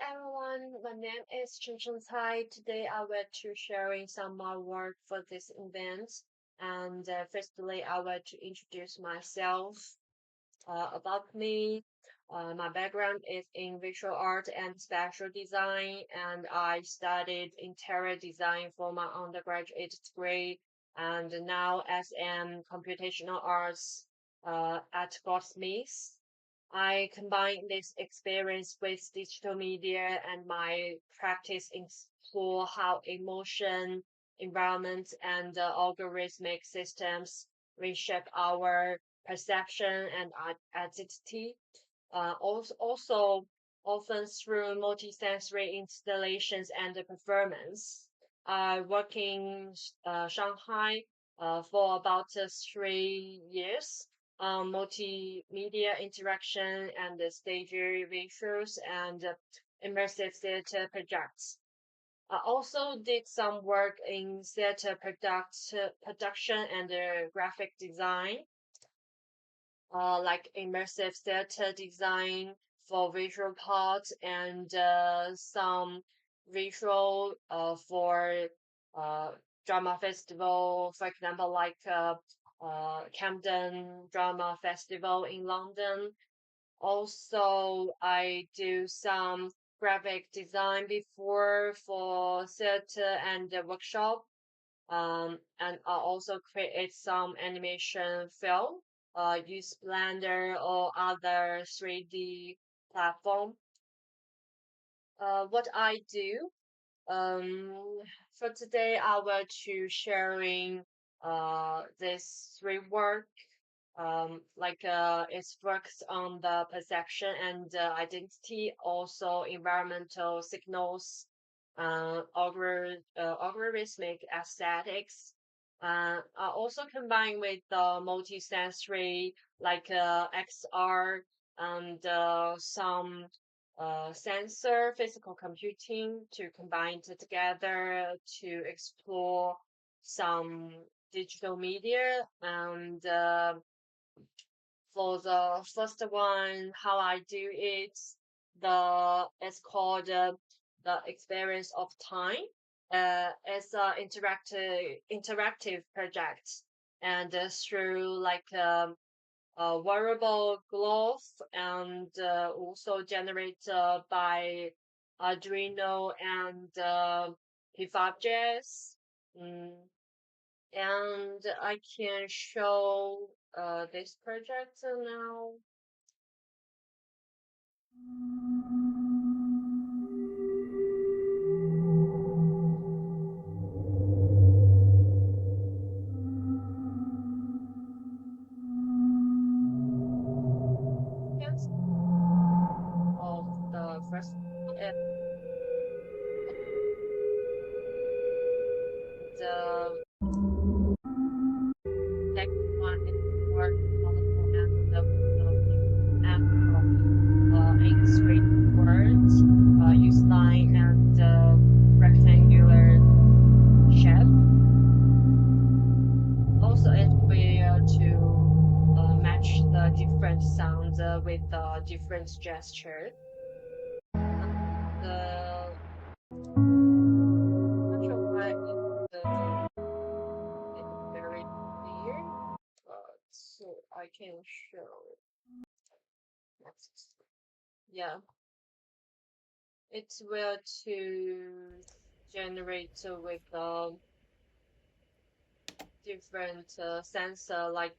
everyone, my name is Chenchen Cai. Today I will to sharing some more work for this event. And firstly, I will to introduce myself. About me, my background is in visual art and spatial design, and I studied interior design for my undergraduate degree, and now as in computational arts at Goldsmiths. I combine this experience with digital media and my practice explore how emotion, environment, and algorithmic systems reshape our perception and identity. Also, often through multisensory installations and performance. I work in Shanghai for about 3 years, multimedia interaction and stage visuals and immersive theater projects. I also did some work in theater production and graphic design, like immersive theater design for visual parts and some visual for uh, drama festival, for example, like Camden Drama Festival in London. Also, I do some graphic design before for theater and the workshop. And I also create some animation film, use Blender or other 3D platform. What I do, um, for today, I will to sharing this three work it works on the perception and identity, also environmental signals, algorithmic aesthetics. Are also combined with the multisensory, like XR and some sensor physical computing to combine it together to explore some digital media and for the first one, how I do it, it's called the experience of time. It's an interactive project, and through like a wearable glove and also generated by Arduino and P5JS. Mm, and I can show this project now. Yes. Of the first and the second one is more colorful and and in straight words, use line and rectangular shape. Also, it will to match the different sounds with the different gesture. The not sure why it's very clear, but so I can show next. Yeah, it will to generate with different sensor like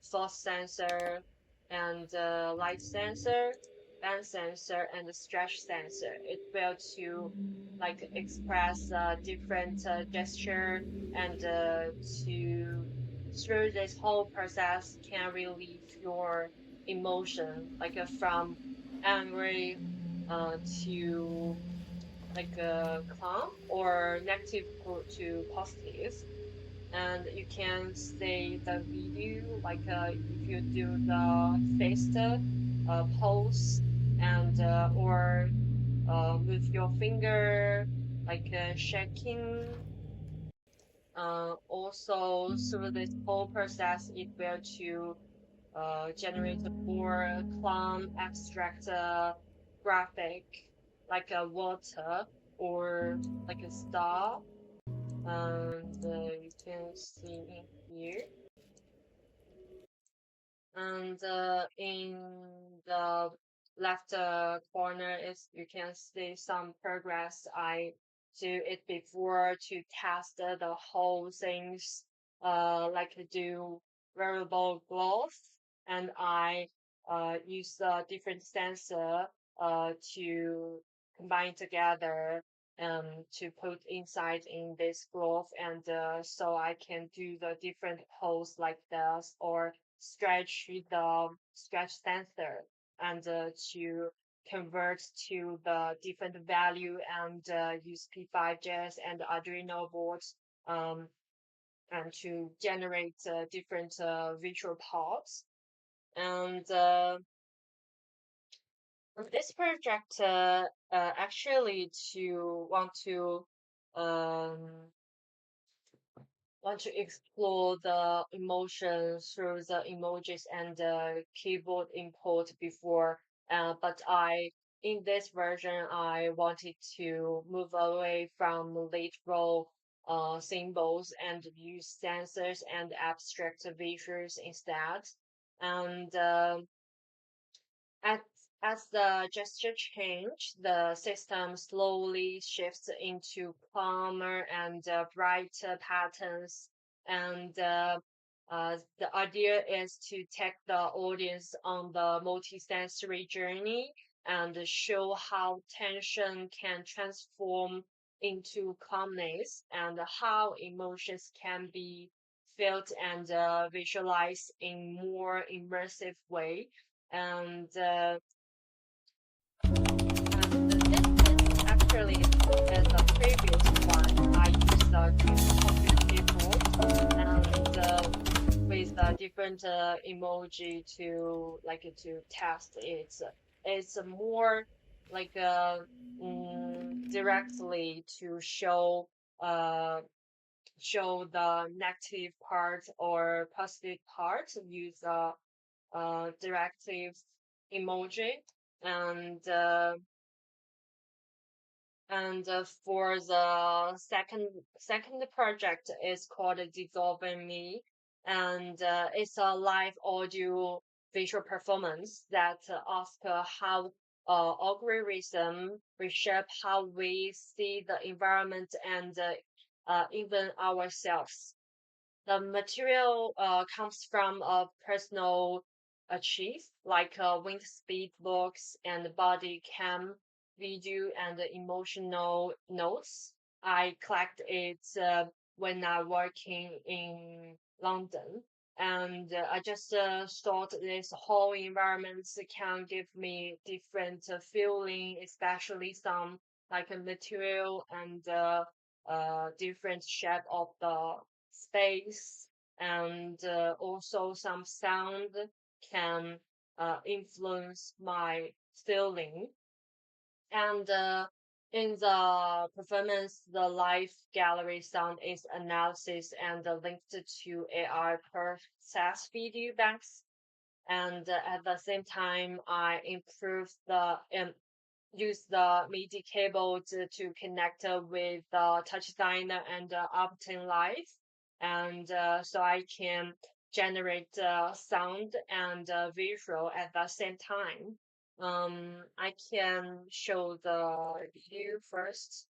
force sensor and light sensor, band sensor, and stretch sensor. It will to like express different gesture and to through this whole process can relieve your emotion like from angry to like calm or negative to positive, and you can say the video like if you do the fist pose and or with your finger like shaking. Also through this whole process it will to generate a more calm abstract graphic. like a water or like a star. And you can see in here. And in the left corner is you can see some progress I do it before to test the whole things, like do variable growth, and I use a different sensor to combine together to put inside in this growth, and so I can do the different pose like this, or stretch the stretch sensor, and to convert to the different value, and use P5JS and Arduino boards, and to generate different visual parts. And this project actually to um, want to explore the emotions through the emojis and keyboard input before. But in this version, I wanted to move away from literal symbols and use sensors and abstract visuals instead. And as, as the gesture change, the system slowly shifts into calmer and brighter patterns. And the idea is to take the audience on the multisensory journey and show how tension can transform into calmness, and how emotions can be felt and visualized in more immersive way. And this is actually is the previous one. I used to copy keyboard, and with different emoji to to test it. It's more like directly to uh show the negative part or positive part. Use directive emoji. And for the second project is called Dissolving Me, and it's a live audio visual performance that asks how algorithm reshape how we see the environment, and even ourselves. The material comes from a personal achieve, like wind speed books and body cam video and emotional notes. I collect it when I'm working in London. And I just thought this whole environment can give me different feeling, especially some like a material and different shape of the space, and also some sound can influence my feeling. And in the performance, the live gallery sound is analysis and linked to AI process video banks. And at the same time, I improve the use the MIDI cable to connect with the touch designer and Optin Live, and so I can generate sound and visual at the same time. I can show the view first.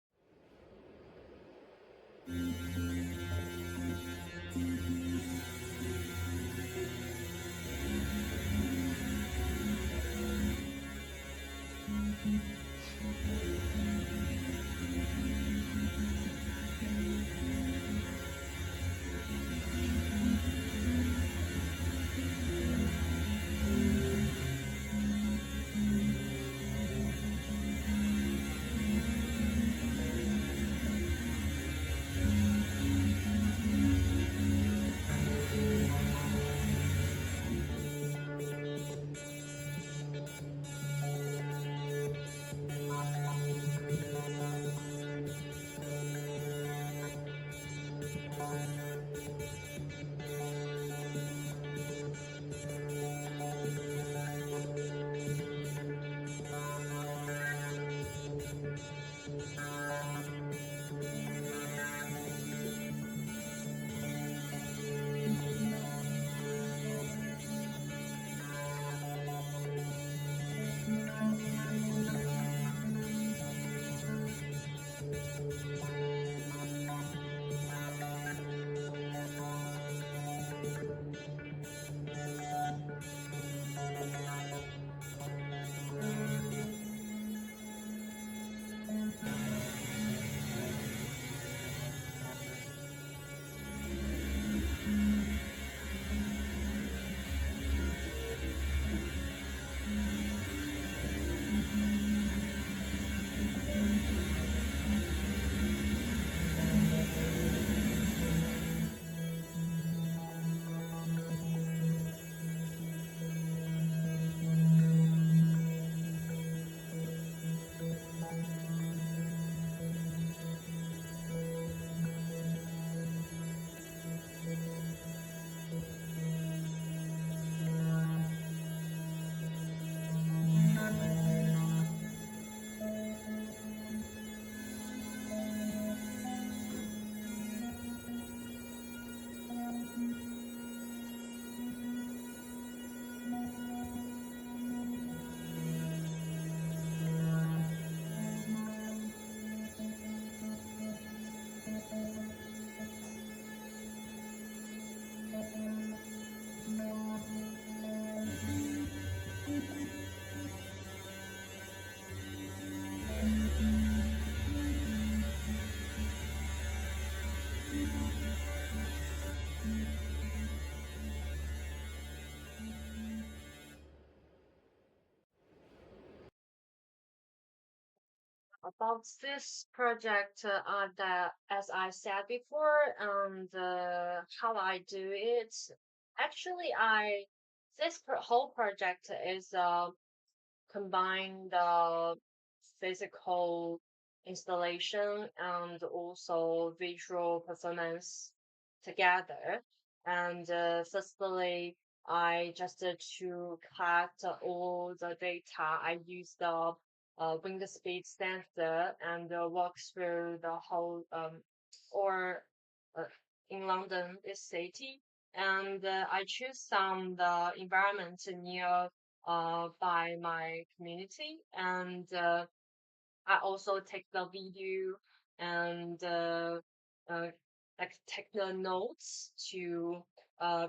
About this project, as I said before, and how I do it. Actually, whole project is combine the physical installation and also visual performance together. And firstly, I just to collect all the data. I use the wind speed sensor and walk through the whole or uh, in London, this city. And I choose some the environment near by my community, and I also take the video and uh, like take the notes to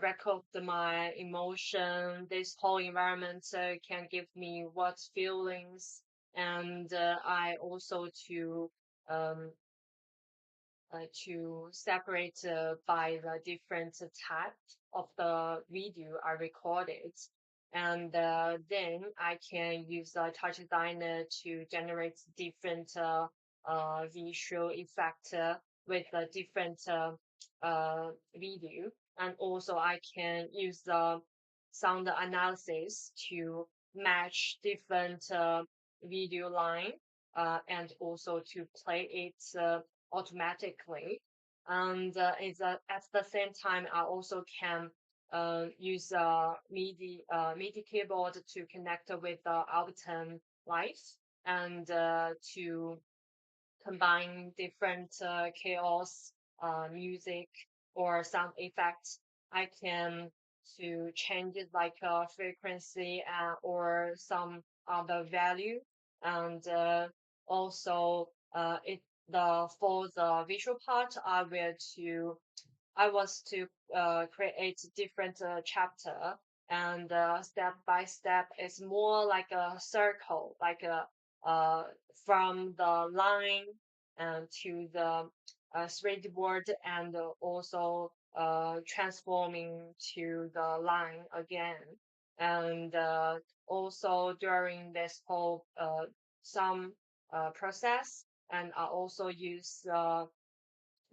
record my emotion. This whole environment can give me what feelings, and I also um, to separate by the different type of the video I recorded. And then I can use the touch designer to generate different visual effect with a different video. And also I can use the sound analysis to match different video line and also to play it automatically. And at the same time, I also can use MIDI keyboard to connect with the Ableton Live and to combine different chaos music or sound effects. I can to change it like a frequency or some other value, and also it the for the visual part I was to create different chapter, and step by step is more like a circle, like a from the line and to the 3D board, and also transforming to the line again. And also during this whole some process, and I also use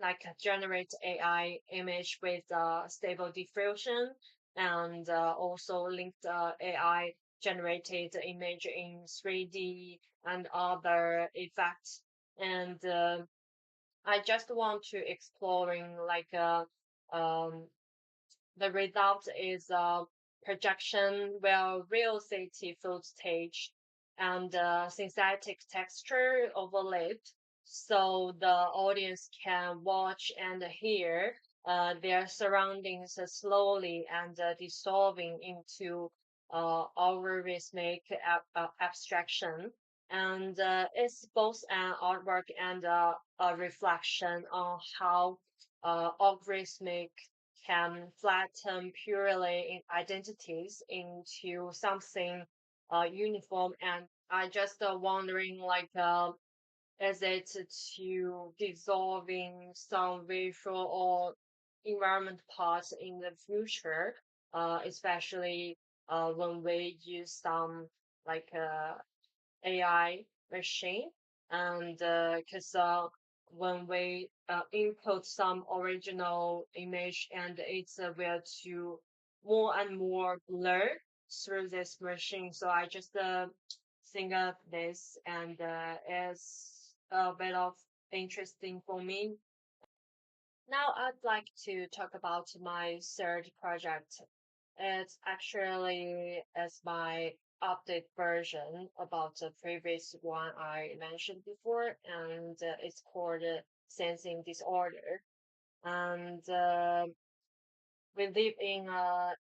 like generate AI image with stable diffusion, and also linked AI generated image in 3D and other effects. And I just want to exploring like the result is a projection where real city footage and synthetic texture overlaid, so the audience can watch and hear their surroundings slowly and dissolving into algorithmic abstraction. And it's both an artwork and a reflection on how algorithmic can flatten purely identities into something uniform. And I just wondering like is it to dissolving some visual or environment parts in the future, especially when we use some like AI machine, and because when we input some original image, and it's will to more and more blur through this machine. So I just think of this, and it's a bit of interesting for me. Now I'd like to talk about my third project. It's actually as my update version about the previous one I mentioned before, and it's called sensing disorder. And we live in a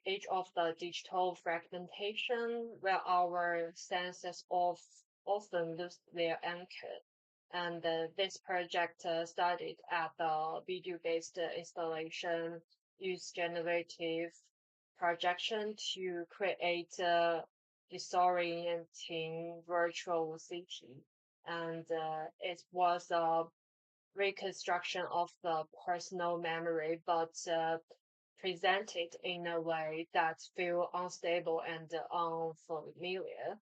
age of the digital fragmentation where our senses often lose their anchor. And this project started at the video-based installation, use generative projection to create a disorienting virtual city. And it was a reconstruction of the personal memory, but presented in a way that feel unstable and unfamiliar.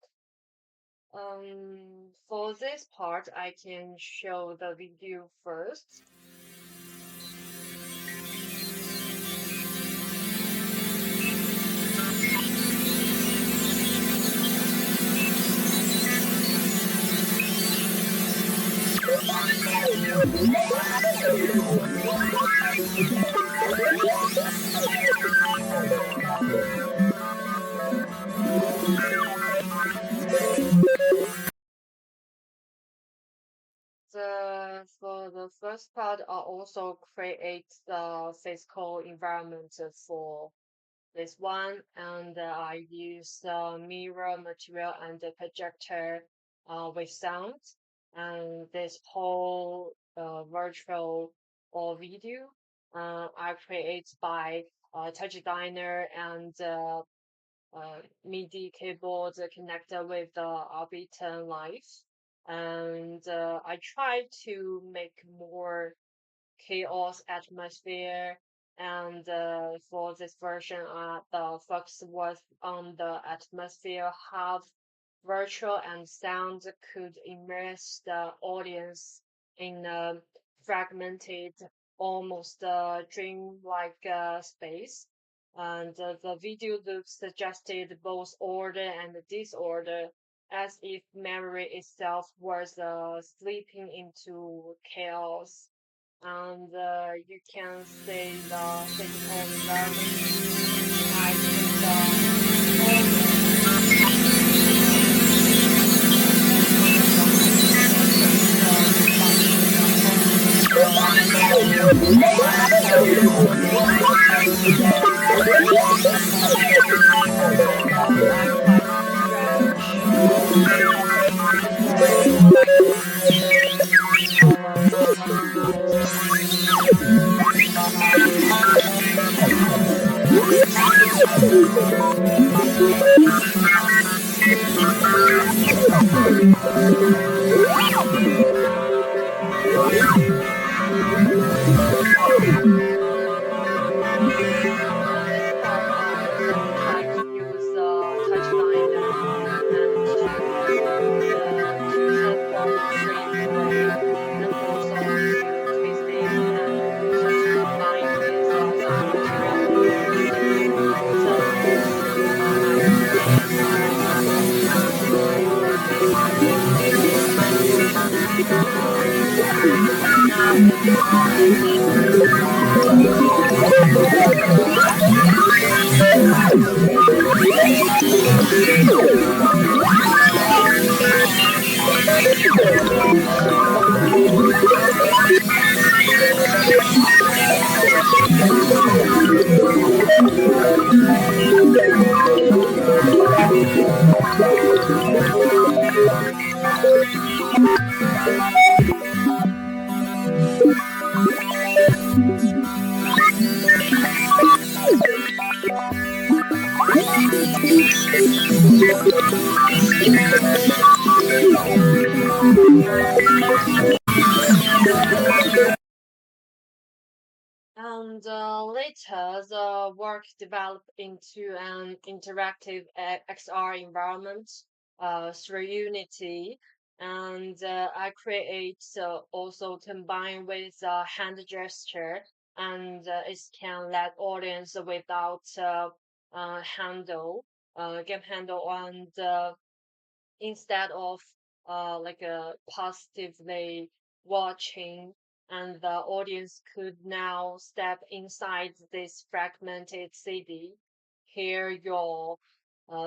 For this part, I can show the video first. For the first part, I also create the physical environment for this one, and I use mirror material and the projector with sound, and this whole virtual or video I create by touch diner and MIDI keyboard connected with the Orbitan Live. And I try to make more chaos atmosphere. And for this version, the focus was on the atmosphere, how virtual and sound could immerse the audience in a fragmented, almost dreamlike space. And the video loop suggested both order and disorder, as if memory itself was slipping into chaos. And you can see the physical environment. I put the order coming from the projector with reflecting the whole sound and I try to stretch the fragmented over the videos. For this part, I also try to use touch diner and to transform the frame away and also to twist it and also to combine with some material layers. So I create the sound with and later, the work developed into an interactive XR environment through Unity. And I create also combine with hand gesture, and it can let audience without game handle, and instead of like positively watching, and the audience could now step inside this fragmented city, hear your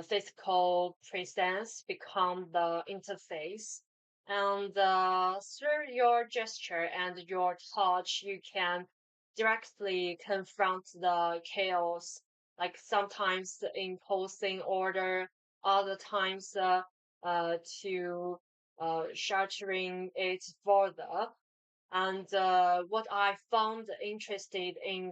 physical presence become the interface, and through your gesture and your touch you can directly confront the chaos, like sometimes imposing order, other times to sheltering it further. And what I found interested in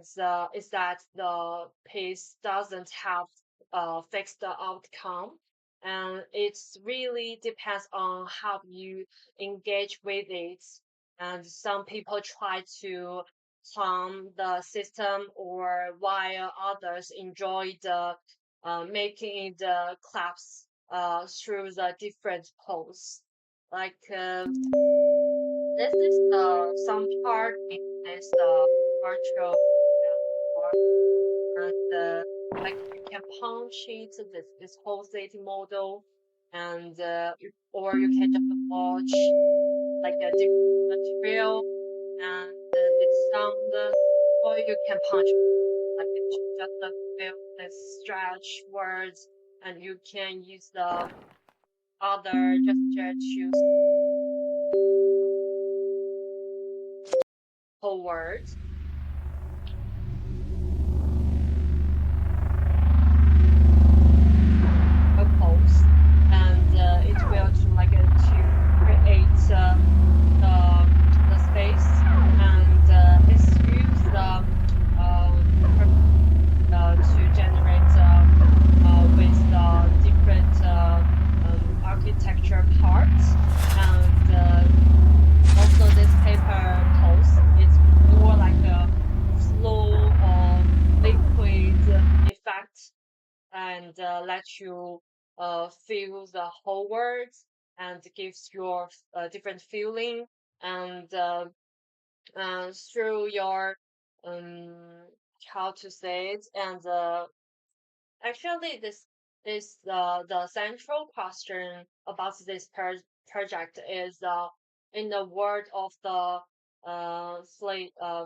is that the piece doesn't have a fixed outcome, and it really depends on how you engage with it. And some people try to harm the system, or while others enjoy the making it collapse through the different poles. Like this is some part in this virtual world, and like you can punch it this whole city model, and or you can just watch like a different material and the sound, or you can punch like it's just a feel the stretch words, and you can use the other gesture to whole words. Pose, and it will to like to create the the space, and it's used to generate with the different architecture parts, and also this paper pulse is more like a flow or liquid effect, and let you feel the whole words, and gives your different feeling, and through your um how to say it, and actually this the central question about this project is in the world of the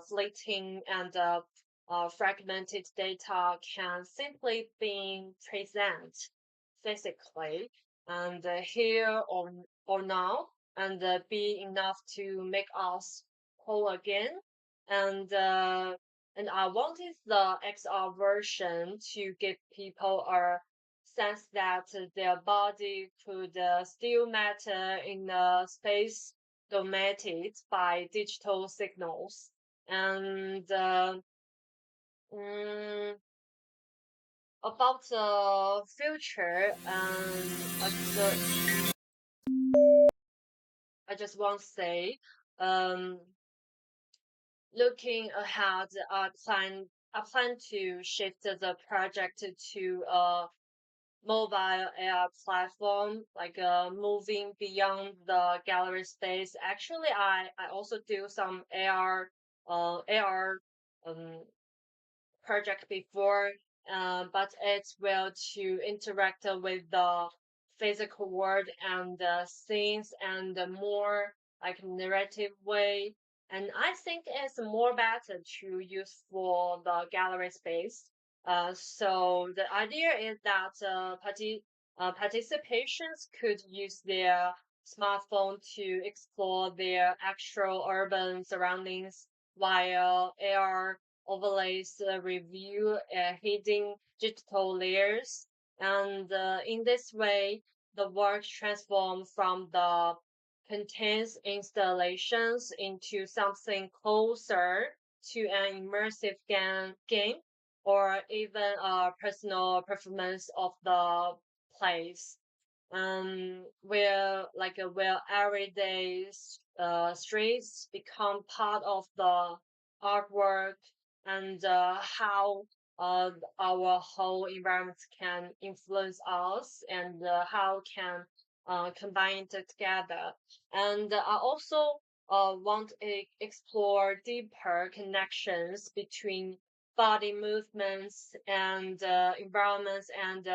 fleeting and fragmented data can simply be present physically, and here or now, and be enough to make us whole again, and I wanted the XR version to give people a sense that their body could still matter in a space dominated by digital signals. And mm, about the future, I just want to say, um, looking ahead, I plan to shift the project to a mobile AR platform, like moving beyond the gallery space. Actually, I also do some AR um, project before, but it's well to interact with the physical world and scenes and the more like narrative way. And I think it's more better to use for the gallery space. So the idea is that participations could use their smartphone to explore their actual urban surroundings, while AR overlays review hidden digital layers. And in this way, the work transforms from the contains installations into something closer to an immersive game, or even a personal performance of the place, where everyday streets become part of the artwork, and how our whole environment can influence us, and how can combine it together. And I also want to explore deeper connections between body movements and environments and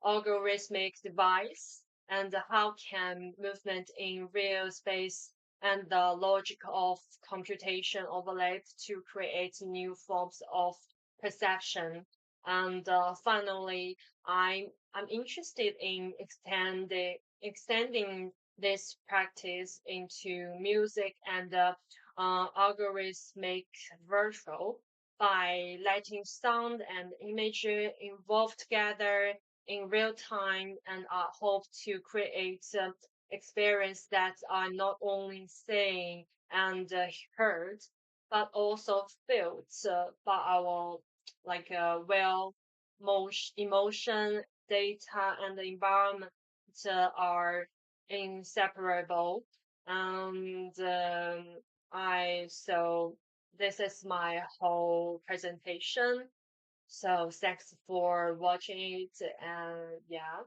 algorithmic device, and how can movement in real space and the logic of computation overlap to create new forms of perception. And finally, I'm interested in extending this practice into music and algorithmic virtual, by letting sound and imagery evolve together in real time, and I hope to create experience that are not only seen and heard, but also felt by our like emotion, data, and the environment are inseparable. And I so this is my whole presentation. So thanks for watching it, and yeah.